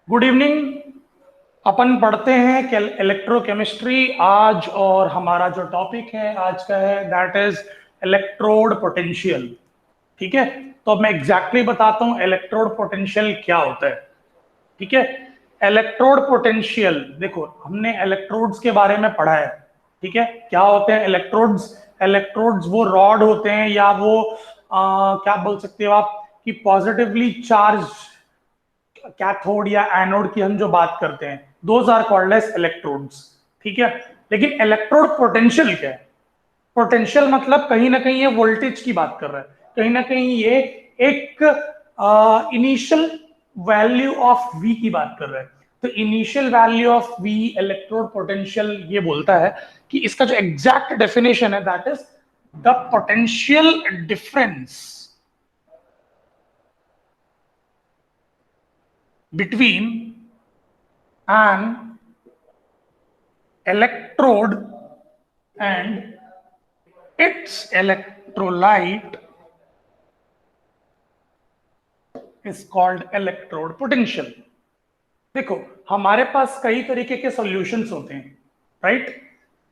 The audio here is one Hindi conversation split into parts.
Good evening. अपन पढ़ते हैं इलेक्ट्रोकेमिस्ट्री आज, और हमारा जो टॉपिक है आज का है दैट इज इलेक्ट्रोड पोटेंशियल। ठीक है, तो अब मैं एग्जैक्टली बताता हूं इलेक्ट्रोड पोटेंशियल क्या होता है। ठीक है, इलेक्ट्रोड पोटेंशियल, देखो हमने इलेक्ट्रोड्स के बारे में पढ़ा है। ठीक है, क्या होते हैं इलेक्ट्रोड्स? इलेक्ट्रोड्स वो रॉड होते हैं या वो क्या बोल सकते हो आप कि पॉजिटिवली चार्ज कैथोड या एनोड की हम जो बात करते हैं, those are called as electrodes. ठीक है, लेकिन इलेक्ट्रोड पोटेंशियल क्या है? पोटेंशियल मतलब कहीं ना कहीं ये वोल्टेज की बात कर रहा है, कहीं ना कहीं ये एक इनिशियल वैल्यू ऑफ वी की बात कर रहा है। तो initial value of V electrode potential ये बोलता है कि इसका जो एग्जैक्ट डेफिनेशन है that is the potential difference between an electrode and its electrolyte is called electrode potential। देखो हमारे पास कई तरीके के सॉल्यूशंस होते हैं, राइट?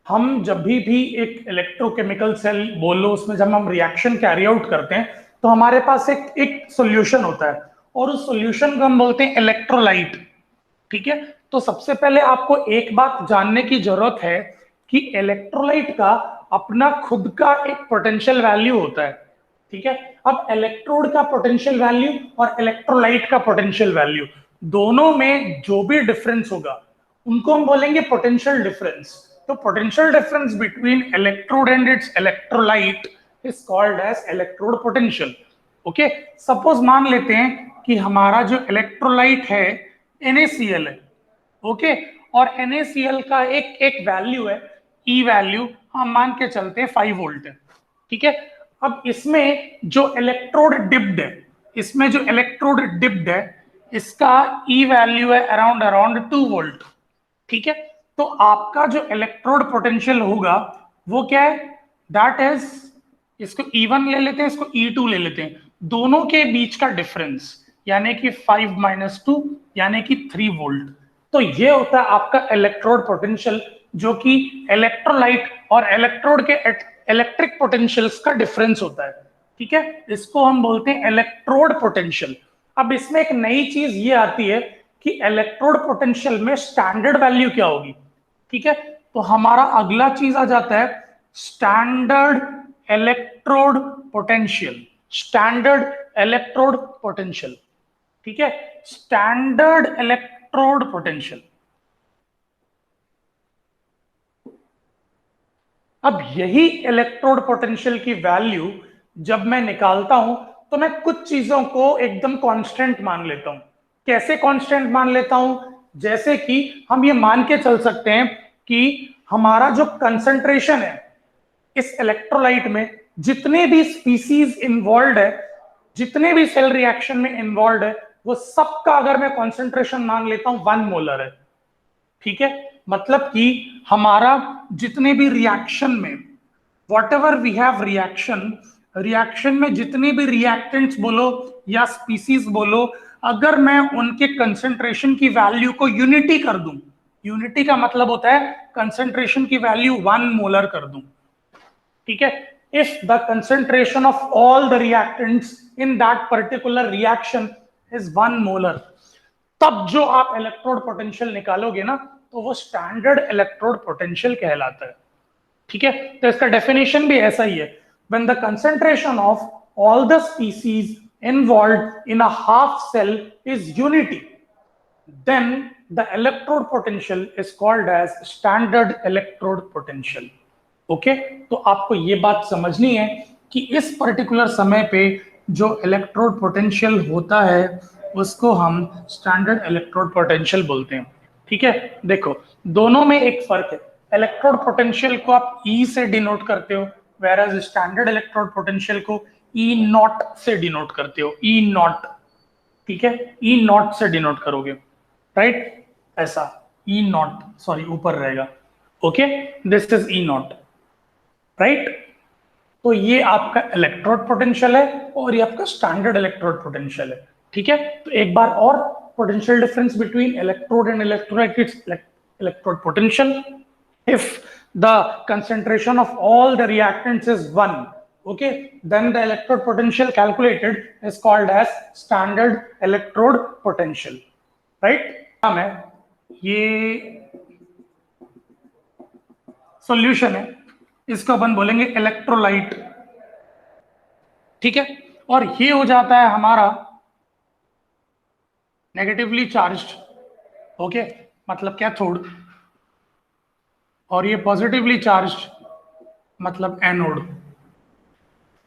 हम जब भी एक इलेक्ट्रोकेमिकल सेल बोलो उसमें जब हम रिएक्शन कैरी आउट करते हैं तो हमारे पास एक सॉल्यूशन होता है और उस सॉल्यूशन को हम बोलते हैं इलेक्ट्रोलाइट। ठीक है, तो सबसे पहले आपको एक बात जानने की जरूरत है कि इलेक्ट्रोलाइट का अपना खुद का एक पोटेंशियल वैल्यू होता है। ठीक है, अब इलेक्ट्रोड का पोटेंशियल वैल्यू और इलेक्ट्रोलाइट का पोटेंशियल वैल्यू दोनों में जो भी डिफरेंस होगा उनको हम बोलेंगे पोटेंशियल डिफरेंस। तो potential difference between electrode and its electrolyte is called as electrode potential. Okay, suppose मान लेते हैं कि हमारा जो इलेक्ट्रोलाइट है NaCl है। ओके, और NaCl का एक वैल्यू है, ई वैल्यू हम मान के चलते हैं 5 वोल्ट है। ठीक है, अब इसमें जो इलेक्ट्रोड डिप्ड है, इसमें जो इलेक्ट्रोड डिप्ड है इसका ई वैल्यू है अराउंड 2 वोल्ट। ठीक है, तो आपका जो इलेक्ट्रोड पोटेंशियल होगा वो क्या है? दैट इज, इसको E1 ले लेते हैं, इसको E2 ले लेते हैं, दोनों के बीच का डिफरेंस यानी कि 5 - 2 यानी कि 3 वोल्ट। तो ये होता है आपका इलेक्ट्रोड पोटेंशियल, जो कि इलेक्ट्रोलाइट और इलेक्ट्रोड के इलेक्ट्रिक पोटेंशियल्स का डिफरेंस होता है। ठीक है, इसको हम बोलते हैं इलेक्ट्रोड पोटेंशियल। अब इसमें एक नई चीज ये आती है कि इलेक्ट्रोड पोटेंशियल में स्टैंडर्ड वैल्यू क्या होगी। ठीक है, तो हमारा अगला चीज आ जाता है standard electrode potential. Standard electrode potential, ठीक है, स्टैंडर्ड इलेक्ट्रोड पोटेंशियल। अब यही इलेक्ट्रोड पोटेंशियल की वैल्यू जब मैं निकालता हूं तो मैं कुछ चीजों को एकदम कांस्टेंट मान लेता हूं। कैसे कांस्टेंट मान लेता हूं? जैसे कि हम ये मान के चल सकते हैं कि हमारा जो कंसंट्रेशन है इस इलेक्ट्रोलाइट में, जितने भी स्पीसीज इन्वॉल्व है, जितने भी सेल रिएक्शन में इन्वॉल्व है, वो सबका अगर मैं कॉन्सेंट्रेशन मान लेता हूं 1 मोलर है। ठीक है, मतलब कि हमारा जितने भी रिएक्शन में whatever we have reaction में जितने भी रिएक्टेंट्स बोलो या स्पीसीज बोलो, अगर मैं उनके कंसंट्रेशन की वैल्यू को यूनिटी कर दूं, यूनिटी का मतलब होता है कंसंट्रेशन की वैल्यू 1 मोलर कर दूं। ठीक है, if the concentration of all the reactants in that particular reaction is 1 molar, तब जो आप इलेक्ट्रोड पोटेंशियल निकालोगे ना तो वो स्टैंडर्ड इलेक्ट्रोड पोटेंशियल कहलाता है। ठीक है, तो इसका डेफिनेशन भी ऐसा ही है, when the concentration of all the species involved in a half cell is unity, then the electrode potential is called as standard electrode potential। Okay, तो आपको ये बात समझनी है कि इस पर्टिकुलर समय पे जो इलेक्ट्रोड पोटेंशियल होता है उसको हम स्टैंडर्ड इलेक्ट्रोड पोटेंशियल बोलते हैं। ठीक है, देखो दोनों में एक फर्क है। इलेक्ट्रोड पोटेंशियल को आप E से डिनोट करते हो, whereas स्टैंडर्ड इलेक्ट्रोड पोटेंशियल को E0 से डिनोट करते हो, E0। ठीक है, E0 से डिनोट करोगे, राइट? ऐसा E0, सॉरी ऊपर रहेगा। Okay, this is E0, right? तो ये आपका इलेक्ट्रोड पोटेंशियल है और ये आपका स्टैंडर्ड इलेक्ट्रोड पोटेंशियल है। ठीक है, तो एक बार और potential difference between electrode and electrolyte is electrode potential. If the concentration of all the reactants is 1, okay, then the electrode potential calculated is called as standard electrode potential, right? है ये सॉल्यूशन है, इसको अपन बोलेंगे इलेक्ट्रोलाइट, ठीक है। और ये हो जाता है हमारा नेगेटिवली चार्ज्ड, ओके, मतलब कैथोड, और ये पॉजिटिवली चार्ज्ड मतलब एनोड,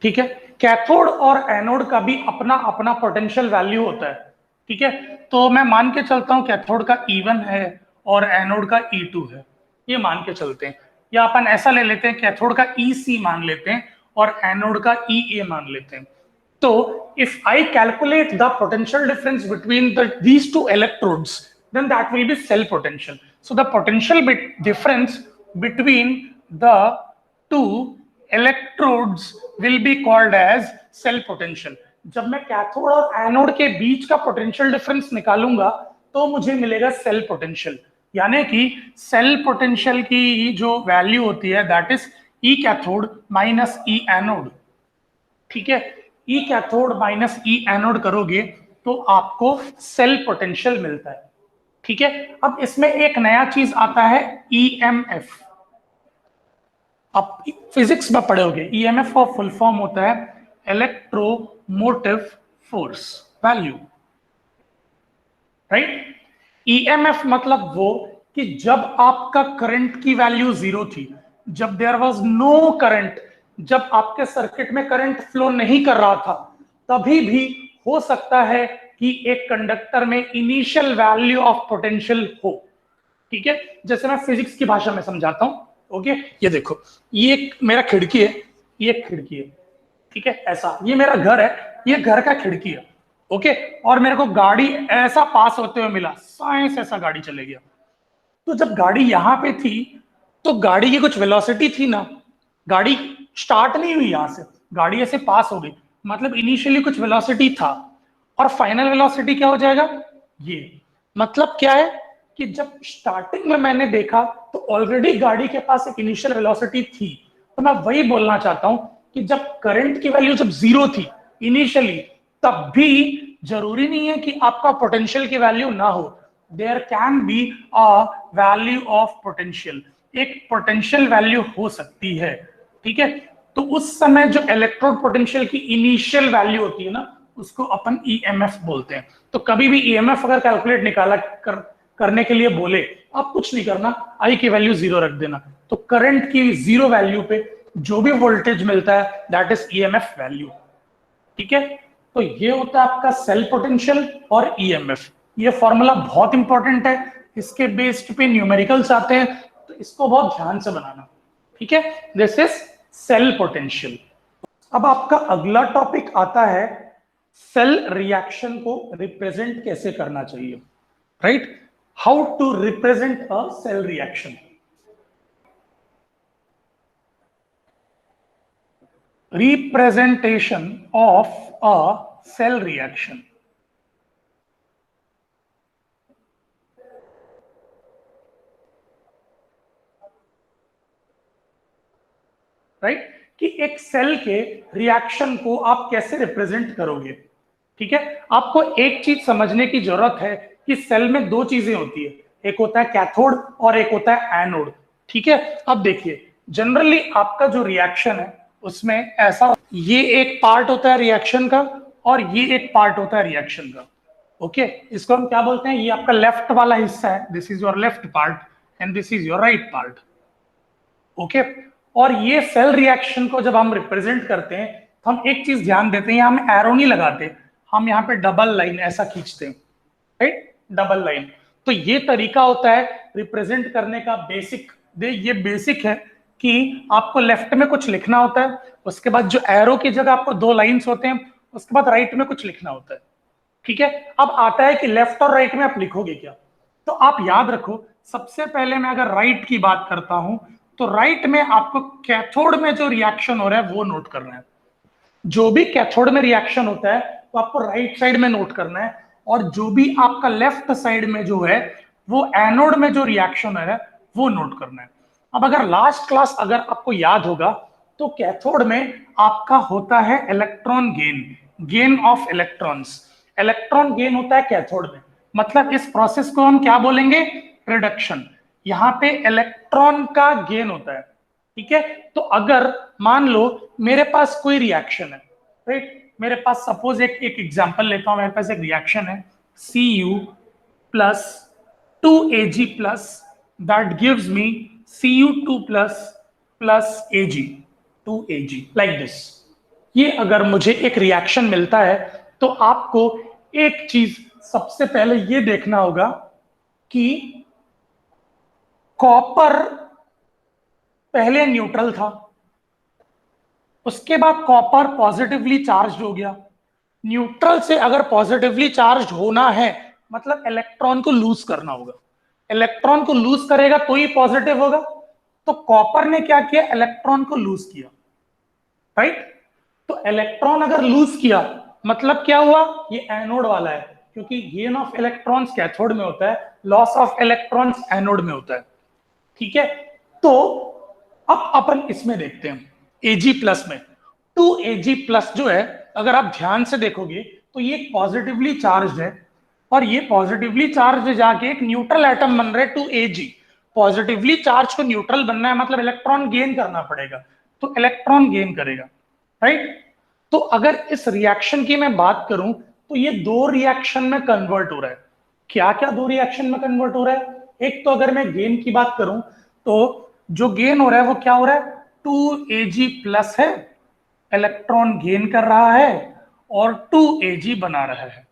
ठीक है। कैथोड और एनोड का भी अपना अपना पोटेंशियल वैल्यू होता है, ठीक है। तो मैं मान के चलता हूं कैथोड का E1 है और एनोड का E2 है, ये मान के चलते हैं, या अपन ऐसा ले लेते हैं कैथोड का EC मान लेते हैं और एनोड का EA मान लेते हैं। तो if I calculate the potential difference between these two electrodes, then that will be cell potential. So the potential difference between the two electrodes will be called as cell potential. जब मैं कैथोड और एनोड के बीच का पोटेंशियल डिफरेंस निकालूंगा तो मुझे मिलेगा सेल पोटेंशियल, यानी कि सेल पोटेंशियल की जो वैल्यू होती है that is E cathode minus E anode, ठीक है। ई कैथोड माइनस ई एनोड करोगे तो आपको सेल पोटेंशियल मिलता है, ठीक है। अब इसमें एक नया चीज आता है ईएमएफ। आप फिजिक्स में पढ़ोगे ईएमएफ का फुल फॉर्म होता है electromotive force value, right. EMF मतलब वो कि जब आपका करंट की वैल्यू 0 थी, जब देयर वाज नो करंट, जब आपके सर्किट में करंट फ्लो नहीं कर रहा था, तभी भी हो सकता है कि एक कंडक्टर में इनिशियल वैल्यू ऑफ पोटेंशियल हो, ठीक है। जैसे मैं फिजिक्स की भाषा में समझाता हूं, ओके। ये देखो, ये एक मेरा खिड़की है, ये एक खिड़की है, ठीक है, ऐसा। ये मेरा घर है, ये घर का खिड़की है, ओके। और मेरे को गाड़ी ऐसा पास होते हुए मिला, साइंस ऐसा गाड़ी चले गया। तो जब गाड़ी यहां पे थी तो गाड़ी की कुछ वेलोसिटी थी ना, गाड़ी स्टार्ट नहीं हुई यहां से, गाड़ी ऐसे पास हो गई, मतलब इनिशियली कुछ वेलोसिटी था, और फाइनल वेलोसिटी क्या हो जाएगा, ये। मतलब क्या है कि जब स्टार्टिंग में मैंने देखा तो ऑलरेडी गाड़ी के पास एक इनिशियल वेलोसिटी थी। तो मैं वही बोलना चाहता हूं कि जब करंट की वैल्यू जब 0 थी इनिशियली, तब भी जरूरी नहीं है कि आपका पोटेंशियल की वैल्यू ना हो, there can be a value of potential, एक पोटेंशियल वैल्यू हो सकती है, ठीक है। तो उस समय जो इलेक्ट्रोड पोटेंशियल की इनिशियल वैल्यू होती है ना, उसको अपन ईएमएफ बोलते हैं। तो कभी भी ईएमएफ अगर कैलकुलेट निकाला करने के लिए बोले, आप कुछ नहीं करना, आई की वैल्यू 0 रख देना, तो करंट की 0 वैल्यू पे जो भी वोल्टेज मिलता है दैट इज ईएमएफ वैल्यू, ठीक है। तो ये होता है आपका सेल पोटेंशियल और ईएमएफ। ये फॉर्मूला बहुत इंपॉर्टेंट है, इसके बेस्ड पे न्यूमेरिकल्स आते हैं, तो इसको बहुत ध्यान से बनाना, ठीक है। This is cell potential. अब आपका अगला टॉपिक आता है सेल रिएक्शन को रिप्रेजेंट कैसे करना चाहिए, right. How to represent a cell reaction. Representation of a cell reaction. Right, कि एक सेल के रिएक्शन को आप कैसे रिप्रेजेंट करोगे, ठीक है। आपको एक चीज समझने की जरूरत है कि सेल में दो चीजें होती है, एक होता है कैथोड और एक होता है एनोड, ठीक है। अब देखिए, जनरली आपका जो रिएक्शन है उसमें ऐसा, ये एक पार्ट होता है रिएक्शन का और ये एक पार्ट होता है रिएक्शन का, ओके। इसको हम क्या बोलते हैं, ये आपका लेफ्ट वाला हिस्सा है, this is your left part and this is your right part, okay. और ये सेल रिएक्शन को जब हम रिप्रेजेंट करते हैं तो हम एक चीज ध्यान देते हैं, हम एरो नहीं लगाते, हम यहाँ पे डबल लाइन ऐसा खींचते हैं, राइट, डबल लाइन। तो ये तरीका होता है रिप्रेजेंट करने का, बेसिक ये बेसिक है कि आपको लेफ्ट में कुछ लिखना होता है, उसके बाद जो एरो की जगह आपको 2 लाइंस होते हैं, उसके बाद राइट में कुछ लिखना होता है, ठीक है। अब आता है कि लेफ्ट और राइट में आप लिखोगे क्या। तो आप याद रखो, सबसे पहले मैं अगर राइट की बात करता हूं तो राइट में आपको कैथोड में जो रिएक्शन हो रहा है वो नोट करना है। जो भी कैथोड में रिएक्शन होता है तो आपको राइट साइड में नोट करना है, और जो भी आपका लेफ्ट साइड में जो है वो एनोड में जो रिएक्शन है वो नोट करना है। अब अगर लास्ट क्लास अगर आपको याद होगा तो कैथोड में आपका होता है electron gain, gain of electrons. Electron gain होता है कैथोड में, मतलब इस प्रोसेस को हम क्या बोलेंगे, रिडक्शन। यहाँ पे इलेक्ट्रॉन का गेन होता है, ठीक है। तो अगर मान लो मेरे पास कोई रिएक्शन है, राइट, मेरे पास सपोज एक एग्जांपल लेता हूं, मेरे पास एक रिएक्शन है Cu plus 2Ag plus that gives me Cu2 plus plus Ag 2Ag like this. ये अगर मुझे एक रिएक्शन मिलता है तो आपको एक चीज सबसे पहले ये देखना होगा कि कॉपर पहले न्यूट्रल था, उसके बाद कॉपर पॉजिटिवली चार्ज हो गया। न्यूट्रल से अगर पॉजिटिवली चार्ज होना है मतलब इलेक्ट्रॉन को लूज करना होगा, इलेक्ट्रॉन को लूज करेगा तो ही पॉजिटिव होगा। तो कॉपर ने क्या किया, इलेक्ट्रॉन को लूज किया, राइट। तो इलेक्ट्रॉन अगर लूज किया मतलब क्या हुआ, ये एनोड वाला है, क्योंकि गेन ऑफ इलेक्ट्रॉन्स कैथोड में होता है, लॉस ऑफ इलेक्ट्रॉन्स एनोड में होता है, ठीक है। तो अब अपन इसमें देखते हैं Ag प्लस में 2Ag प्लस जो है, अगर आप ध्यान से देखोगे तो ये पॉजिटिवली चार्ज है और ये पॉजिटिवली चार्ज जाके एक न्यूट्रल एटम बन रहा है 2Ag। पॉजिटिवली चार्ज को न्यूट्रल बनना है मतलब इलेक्ट्रॉन गेन करना पड़ेगा, तो इलेक्ट्रॉन गेन करेगा, राइट। तो अगर इस रिएक्शन की मैं बात करूं तो ये दो रिएक्शन में कन्वर्ट हो रहा है। क्या क्या दो रिएक्शन में कन्वर्ट हो रहा है, एक तो अगर मैं गेन की बात करूं तो जो गेन हो रहा है वो क्या हो रहा है, 2Ag प्लस है, इलेक्ट्रॉन गेन कर रहा है और 2Ag बना रहा है,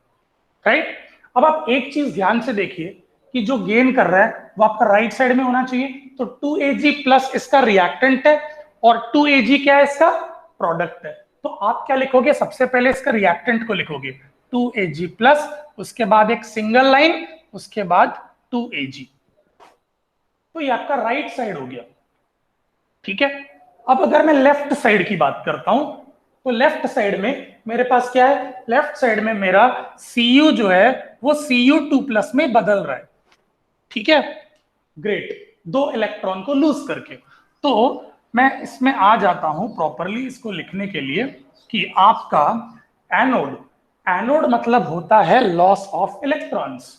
राइट। अब आप एक चीज ध्यान से देखिए कि जो गेन कर रहा है वो आपका राइट साइड में होना चाहिए, तो 2Ag प्लस इसका रिएक्टेंट है और 2Ag क्या है, इसका प्रोडक्ट है। तो आप क्या लिखोगे, सबसे पहले इसका रिएक्टेंट को लिखोगे 2Ag प्लस, उसके बाद एक सिंगल लाइन, उसके बाद 2Ag। तो ये आपका राइट साइड हो गया, ठीक है। अब अगर मैं लेफ्ट साइड की बात करता हूं तो लेफ्ट साइड में मेरे पास क्या है, लेफ्ट साइड में मेरा Cu जो है वो Cu2 प्लस में बदल रहा है, ठीक है, ग्रेट, दो इलेक्ट्रॉन को लूज करके। तो मैं इसमें आ जाता हूं प्रॉपरली इसको लिखने के लिए कि आपका एनोड, एनोड मतलब होता है loss of electrons,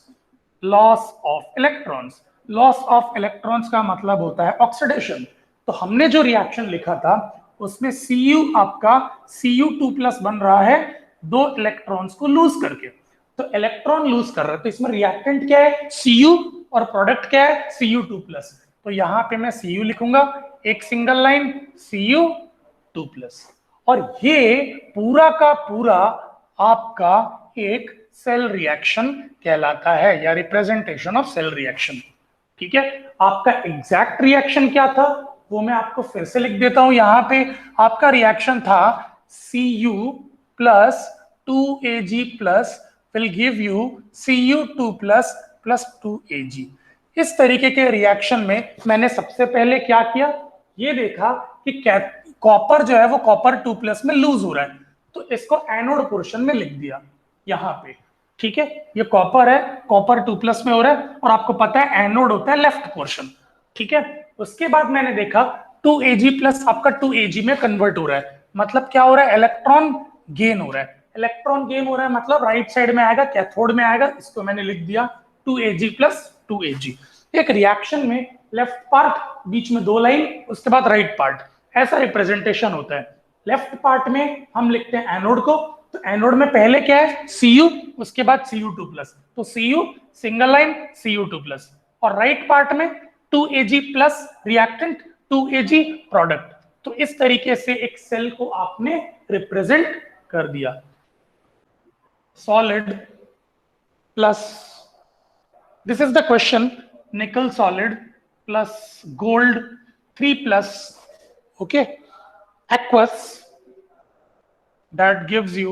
loss of electrons, loss of electrons का मतलब होता है ऑक्सीडेशन। तो हमने जो रिएक्शन लिखा था उसमें Cu आपका Cu2 प्लस बन रहा है दो इलेक्ट्रॉन्स को लूज करके, तो इलेक्ट्रॉन लूज कर रहा है, तो इसमें रिएक्टेंट क्या है, Cu, और प्रोडक्ट क्या है, Cu2 प्लस। तो यहां पे मैं Cu लिखूंगा, एक सिंगल लाइन Cu2 प्लस, और ये पूरा का पूरा आपका एक सेल रिएक्शन कहलाता है या रिप्रेजेंटेशन ऑफ सेल रिएक्शन, ठीक है। आपका एग्जैक्ट रिएक्शन क्या था वो मैं आपको फिर से लिख देता हूं, यहां पे आपका रिएक्शन था Cu plus 2Ag plus will give you Cu2 plus plus 2Ag। इस तरीके के रिएक्शन में मैंने सबसे पहले क्या किया, ये देखा कि कॉपर जो है वो कॉपर 2 प्लस में लूज हो रहा है, तो इसको एनोड पोर्शन में लिख दिया यहां पे, ठीक है। ये कॉपर है, कॉपर 2 प्लस में हो रहा है, और आपको पता है एनोड होता है लेफ्ट पोर्शन, ठीक है। उसके बाद मैंने देखा 2Ag प्लस आपका 2Ag में कन्वर्ट हो रहा है, मतलब क्या हो रहा है, इलेक्ट्रॉन गेन हो रहा है, इलेक्ट्रॉन गेन हो रहा है मतलब राइट साइड में आएगा, कैथोड में आएगा, इसको मैंने लिख दिया 2Ag प्लस 2Ag। एक रिएक्शन में लेफ्ट पार्ट, बीच में दो लाइन, उसके बाद राइट पार्ट, ऐसा रिप्रेजेंटेशन होता है। लेफ्ट पार्ट में हम लिखते हैं एनोड को, तो एनोड में पहले क्या है, Cu, उसके बाद Cu2 प्लस, तो Cu single line Cu2 plus, और राइट पार्ट में 2Ag plus reactant 2Ag product. तो इस तरीके से एक सेल को आपने रिप्रेजेंट कर दिया, solid plus, this is the question, nickel solid plus gold 3 plus, okay, aqueous that gives you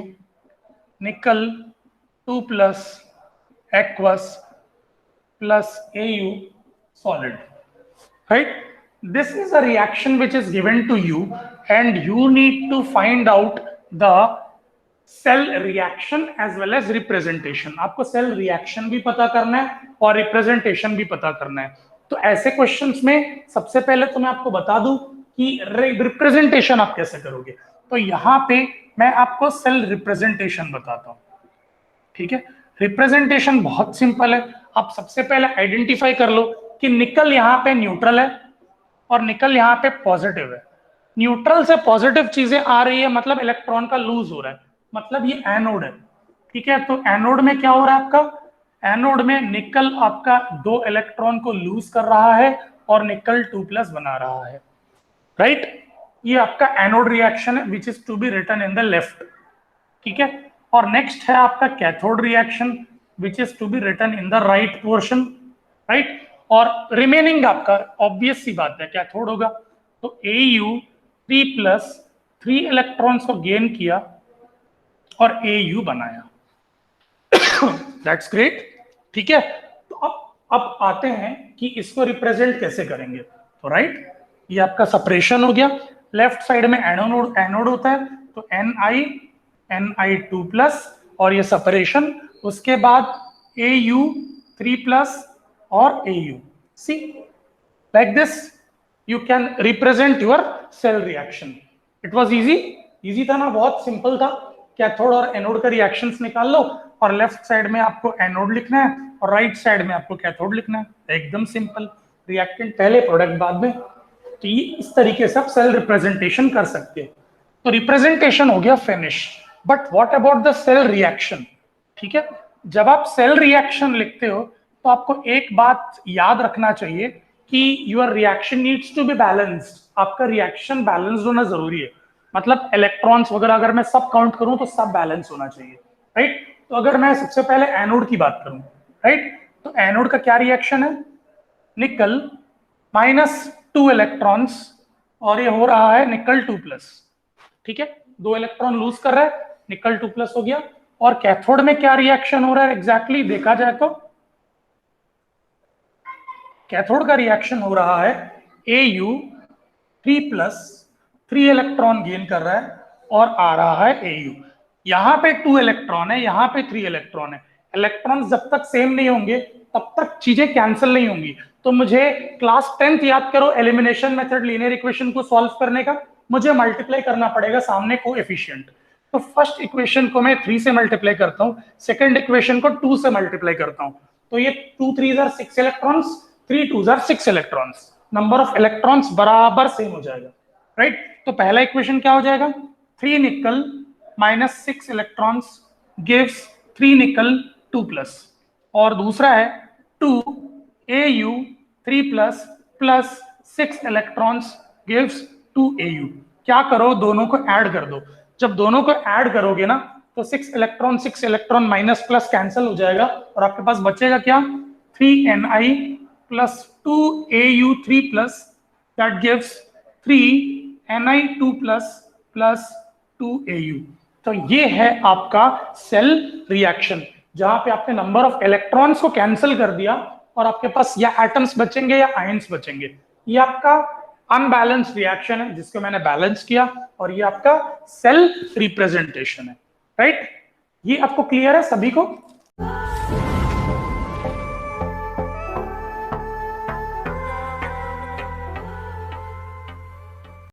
nickel 2 plus aqueous plus Au solid, right? This is a reaction which is given to you and you need to find out the cell reaction as well as representation. आपको सेल रिएक्शन भी पता करना है और रिप्रेजेंटेशन भी पता करना है। तो ऐसे क्वेश्चंस में सबसे पहले तो मैं आपको बता दूं कि रिप्रेजेंटेशन आप कैसे करोगे। तो यहाँ पे मैं आपको सेल रिप्रेजेंटेशन बताता हूँ, ठीक है। रिप्रेजेंटेशन बहुत सिंपल है। आप सबसे पहले आइडेंटिफाई कर लो कि निकल यहाँ पे न्यूट्रल है और निकल यहाँ पे पॉजिटिव है। न्यूट्रल से पॉजिटिव चीजें आ रही है मतलब इलेक्ट्रॉन का लूज हो रहा है, मतलब ये एनोड है, ठीक है। तो एनोड में क्या हो रहा है आपका, एनोड में निकल आपका 2 इलेक्ट्रॉन को लूज कर रहा है और निकल 2+ बना रहा है, राइट। ये आपका एनोड रिएक्शन है which is to be written in the left, ठीक है। और नेक्स्ट है आपका cathode reaction which is to be written in the right portion, right. और रिमेनिंग आपका ऑब्वियस सी बात है कैथोड होगा। तो Au3+ 3 इलेक्ट्रॉन्स को गेन किया और Au बनाया। दैट्स ग्रेट, ठीक है। तो अब आते हैं कि इसको रिप्रेजेंट कैसे करेंगे। तो राइट, ये आपका सेपरेशन हो गया। लेफ्ट साइड में एनोड होता है तो Ni2+ और ये सेपरेशन। उसके बाद Au3+ और Au। See like this you can represent your cell reaction. It was easy था ना, बहुत सिंपल था। कैथोड और एनोड का रिएक्शंस निकाल लो और लेफ्ट साइड में आपको एनोड लिखना है और राइट साइड में आपको कैथोड लिखना है, एकदम सिंपल। रिएक्टेंट पहले, प्रोडक्ट बाद में। तो ये इस तरीके से आप सेल रिप्रेजेंटेशन कर सकते हैं। तो रिप्रेजेंटेशन हो गया finish. But what about the cell reaction, ठीक है। जब आप सेल रिएक्शन लिखते हो तो आपको एक बात याद रखना चाहिए कि your reaction needs to be balanced. आपका रिएक्शन बैलेंस्ड होना जरूरी है। मतलब इलेक्ट्रॉन्स वगैरह अगर मैं सब काउंट करूं तो सब बैलेंस होना चाहिए, राइट। तो अगर मैं सबसे पहले एनोड की बात करूं, राइट, तो एनोड का क्या रिएक्शन है, निकल -2 इलेक्ट्रॉन्स और ये हो रहा है निकल 2+, ठीक है। 2 इलेक्ट्रॉन लूज कर रहा है, निकल 2+ हो गया। और कैथोड में क्या रिएक्शन हो रहा है एग्जैक्टली देखा जाए तो कैथोड का रिएक्शन हो रहा है Au3+, 3 इलेक्ट्रॉन गेन कर रहा है और आ रहा है Au। यहां पे 2 इलेक्ट्रॉन है, यहां पे 3 इलेक्ट्रॉन है। इलेक्ट्रॉन जब तक सेम नहीं होंगे तब तक चीजें कैंसिल नहीं होंगी। तो मुझे क्लास 10th याद करो, एलिमिनेशन मेथड लीनियर इक्वेशन को सॉल्व करने का मुझे मल्टीप्लाई करना पड़ेगा सामने कोएफिशिएंट। तो फर्स्ट इक्वेशन को मैं 3 से मल्टीप्लाई करता हूं, सेकंड इक्वेशन को 2 से मल्टीप्लाई करता हूं। तो ये 2 3s are 6 electrons, 3 2s are 6 electrons. Number of electrons बराबर सेम हो जाएगा, राइट। तो पहला इक्वेशन क्या हो जाएगा, 3 निकल -6 इलेक्ट्रॉन्स गिव्स 3 निकल 2+। और दूसरा है 2 Au3+ plus 6 electrons gives 2 Au। क्या करो, दोनों को ऐड कर दो। जब दोनों को ऐड करोगे ना तो 6 इलेक्ट्रॉन माइनस प्लस कैंसिल हो जाएगा और आपके पास बचेगा क्या, 3Ni plus 2Au3+, that gives 3Ni2+ plus 2Au। तो ये है आपका सेल रिएक्शन जहां पे आपने नंबर ऑफ इलेक्ट्रॉन्स को कैंसिल कर दिया और आपके पास या एटम्स बचेंगे या आयंस बचेंगे। ये आपका अनबैलेंस रिएक्शन है जिसको मैंने बैलेंस किया और ये आपका सेल रिप्रेजेंटेशन है, राइट। ये आपको क्लियर है सभी को।